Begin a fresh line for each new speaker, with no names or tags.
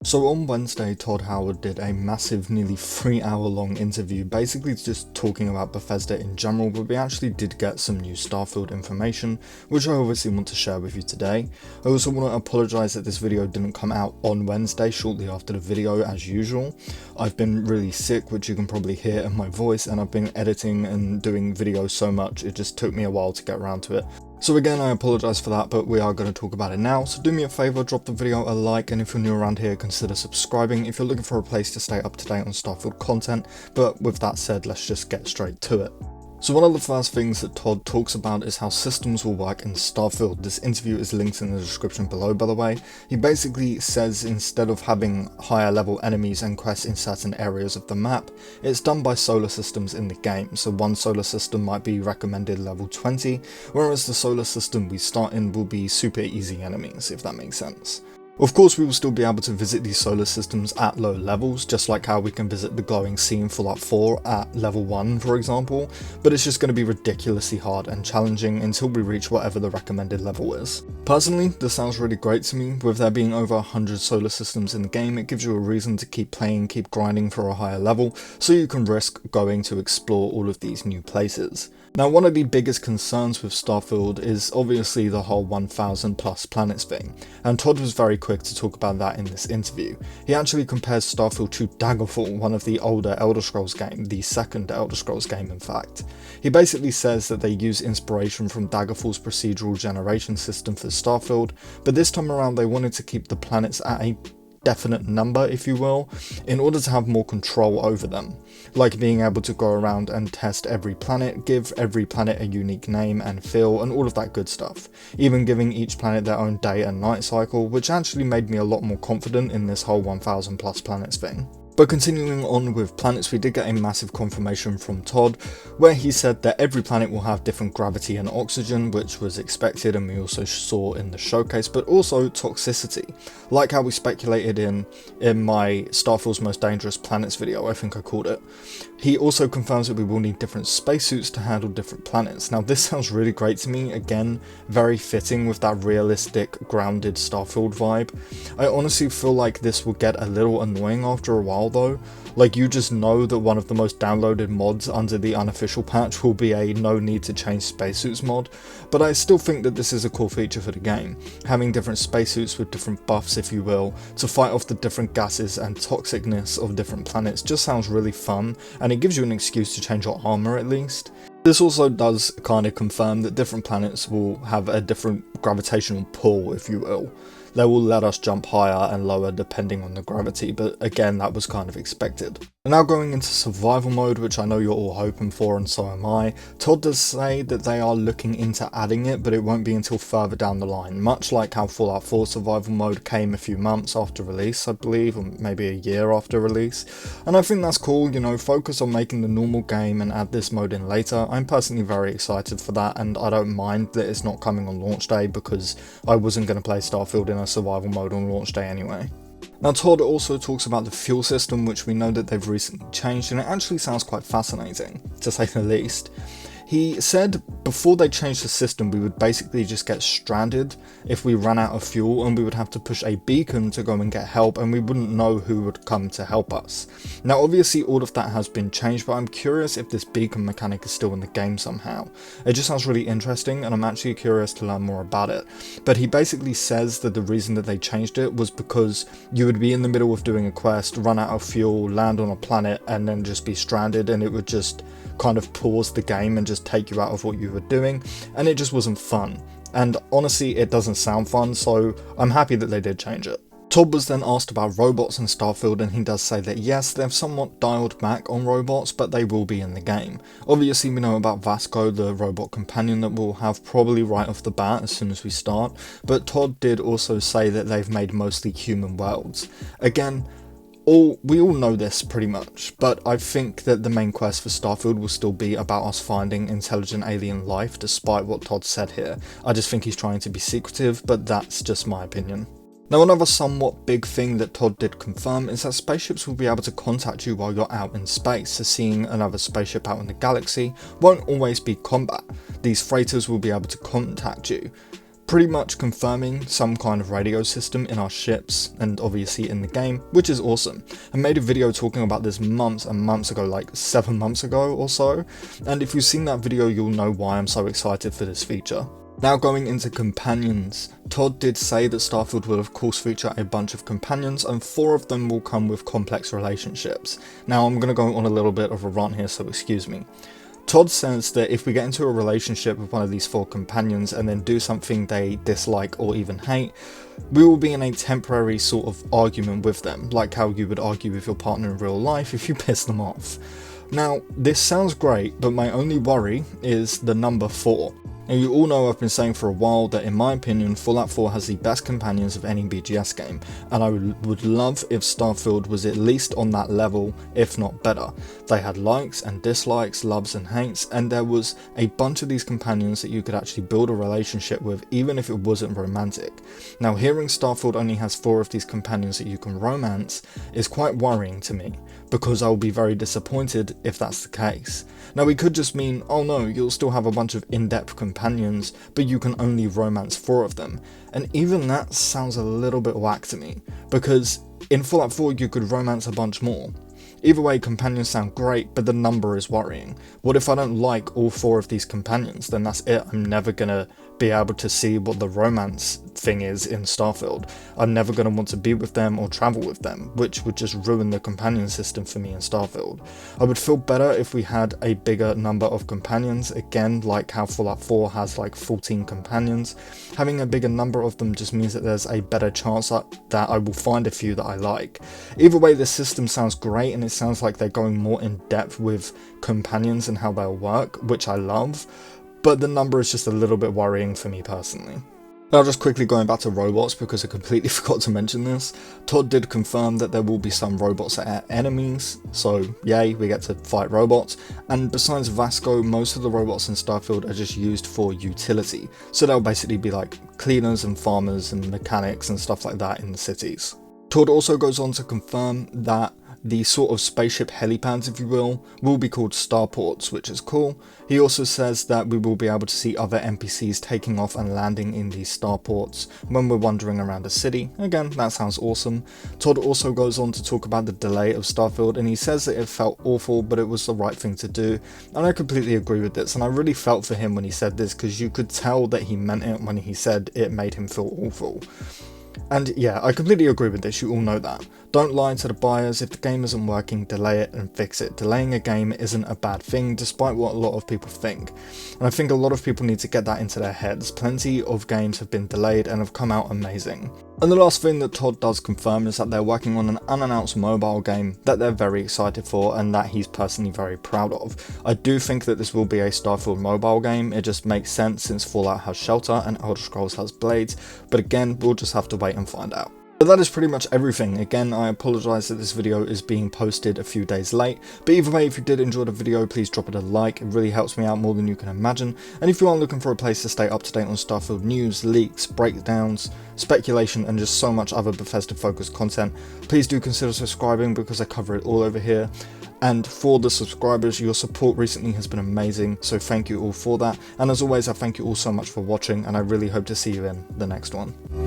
So on Wednesday, Todd Howard did a massive, nearly 3-hour long interview, basically just talking about Bethesda in general, but we actually did get some new Starfield information, which I obviously want to share with you today. I also want to apologise that this video didn't come out on Wednesday, shortly after the video as usual. I've been really sick, which you can probably hear in my voice, and I've been editing and doing videos so much, it just took me a while to get around to it. So again, I apologise for that, but we are going to talk about it now. So do me a favour, drop the video a like, and if you're new around here, consider subscribing if you're looking for a place to stay up to date on Starfield content. But with that said, let's just get straight to it. So one of the first things that Todd talks about is how systems will work in Starfield. This interview is linked in the description below, by the way. He basically says instead of having higher level enemies and quests in certain areas of the map, it's done by solar systems in the game. So one solar system might be recommended level 20, whereas the solar system we start in will be super easy enemies, if that makes sense. Of course, we will still be able to visit these solar systems at low levels, just like how we can visit the glowing sea in Fallout 4 at level 1, for example, but it's just going to be ridiculously hard and challenging until we reach whatever the recommended level is. Personally, this sounds really great to me. With there being over 100 solar systems in the game, it gives you a reason to keep playing, keep grinding for a higher level, so you can risk going to explore all of these new places. Now, one of the biggest concerns with Starfield is obviously the whole 1000 plus planets thing, and Todd was very quick to talk about that in this interview. He actually compares Starfield to Daggerfall, one of the older Elder Scrolls game, the second Elder Scrolls game in fact. He basically says that they use inspiration from Daggerfall's procedural generation system for Starfield, but this time around they wanted to keep the planets at a definite number, if you will, in order to have more control over them, like being able to go around and test every planet, give every planet a unique name and feel, and all of that good stuff, even giving each planet their own day and night cycle, which actually made me a lot more confident in this whole 1000 plus planets thing. But continuing on with planets, we did get a massive confirmation from Todd, where he said that every planet will have different gravity and oxygen, which was expected and we also saw in the showcase, but also toxicity, like how we speculated in my Starfield's Most Dangerous Planets video, I think I called it. He also confirms that we will need different spacesuits to handle different planets. Now this sounds really great to me, again, very fitting with that realistic, grounded Starfield vibe. I honestly feel like this will get a little annoying after a while though. Like, you just know that one of the most downloaded mods under the unofficial patch will be a no need to change spacesuits mod, but I still think that this is a cool feature for the game, having different spacesuits with different buffs, if you will, to fight off the different gases and toxicness of different planets just sounds really fun, and it gives you an excuse to change your armor at least. This also does kind of confirm that different planets will have a different gravitational pull, if you will. They will let us jump higher and lower depending on the gravity, but again, that was kind of expected. Now going into survival mode, which I know you're all hoping for and so am I, Todd does say that they are looking into adding it, but it won't be until further down the line, much like how Fallout 4 survival mode came a few months after release, I believe, or maybe a year after release. And I think that's cool, you know, focus on making the normal game and add this mode in later. I'm personally very excited for that, and I don't mind that it's not coming on launch day because I wasn't going to play Starfield in a survival mode on launch day anyway. Now Todd also talks about the fuel system, which we know that they've recently changed, and it actually sounds quite fascinating, to say the least. He said before they changed the system we would basically just get stranded if we ran out of fuel, and we would have to push a beacon to go and get help, and we wouldn't know who would come to help us. Now obviously all of that has been changed, but I'm curious if this beacon mechanic is still in the game somehow. It just sounds really interesting and I'm actually curious to learn more about it. But he basically says that the reason that they changed it was because you would be in the middle of doing a quest, run out of fuel, land on a planet, and then just be stranded, and it would just kind of pause the game and just take you out of what you were doing, and it just wasn't fun. And honestly, it doesn't sound fun, so I'm happy that they did change it. Todd was then asked about robots in Starfield, and he does say that yes, they've somewhat dialed back on robots, but they will be in the game. Obviously we know about Vasco, the robot companion that we'll have probably right off the bat as soon as we start, but Todd did also say that they've made mostly human worlds. Again, we all know this pretty much, but I think that the main quest for Starfield will still be about us finding intelligent alien life, despite what Todd said here. I just think he's trying to be secretive, but that's just my opinion. Now another somewhat big thing that Todd did confirm is that spaceships will be able to contact you while you're out in space, so seeing another spaceship out in the galaxy won't always be combat. These freighters will be able to contact you. pretty much confirming some kind of radio system in our ships and obviously in the game, which is awesome. I made a video talking about this months and months ago, like 7 months ago or so, and if you've seen that video you'll know why I'm so excited for this feature. Now going into companions, Todd did say that Starfield will of course feature a bunch of companions and 4 of them will come with complex relationships. Now I'm going to go on a little bit of a rant here, so excuse me. Todd says that if we get into a relationship with one of these 4 companions and then do something they dislike or even hate, we will be in a temporary sort of argument with them, like how you would argue with your partner in real life if you piss them off. Now this sounds great, but my only worry is the number 4. Now you all know I've been saying for a while that in my opinion Fallout 4 has the best companions of any BGS game, and I would love if Starfield was at least on that level, if not better. They had likes and dislikes, loves and hates, and there was a bunch of these companions that you could actually build a relationship with even if it wasn't romantic. Now hearing Starfield only has 4 of these companions that you can romance is quite worrying to me, because I will be very disappointed if that's the case. Now it could just mean, oh no, you'll still have a bunch of in-depth companions, but you can only romance 4 of them, and even that sounds a little bit whack to me, because in Fallout 4 you could romance a bunch more. Either way, companions sound great, but the number is worrying. What if I don't like all 4 of these companions? Then that's it, I'm never gonna be able to see what the romance thing is in Starfield. I'm never going to want to be with them or travel with them, which would just ruin the companion system for me in Starfield. I would feel better if we had a bigger number of companions, again like how Fallout 4 has like 14 companions. Having a bigger number of them just means that there's a better chance that I will find a few that I like. Either way, the system sounds great and it sounds like they're going more in depth with companions and how they'll work, which I love. But the number is just a little bit worrying for me personally. Now just quickly going back to robots, because I completely forgot to mention this, Todd did confirm that there will be some robots that are enemies, so yay, we get to fight robots, and besides Vasco, most of the robots in Starfield are just used for utility, so they'll basically be like cleaners and farmers and mechanics and stuff like that in the cities. Todd also goes on to confirm that the sort of spaceship helipads, if you will be called starports, which is cool. He also says that we will be able to see other NPCs taking off and landing in these starports when we're wandering around a city. Again, that sounds awesome. Todd also goes on to talk about the delay of Starfield, and he says that it felt awful, but it was the right thing to do, and I completely agree with this, and I really felt for him when he said this, because you could tell that he meant it when he said it made him feel awful. And yeah, I completely agree with this, you all know that. Don't lie to the buyers. If the game isn't working, delay it and fix it. Delaying a game isn't a bad thing, despite what a lot of people think. And I think a lot of people need to get that into their heads. Plenty of games have been delayed and have come out amazing. And the last thing that Todd does confirm is that they're working on an unannounced mobile game that they're very excited for and that he's personally very proud of. I do think that this will be a Starfield mobile game. It just makes sense since Fallout has Shelter and Elder Scrolls has Blades, but again, we'll just have to wait and find out. But that is pretty much everything. Again, I apologise that this video is being posted a few days late, but either way, if you did enjoy the video, please drop it a like. It really helps me out more than you can imagine. And if you are looking for a place to stay up to date on Starfield news, leaks, breakdowns, speculation, and just so much other Bethesda focused content, please do consider subscribing because I cover it all over here. And for the subscribers, your support recently has been amazing, so thank you all for that. And as always, I thank you all so much for watching, and I really hope to see you in the next one.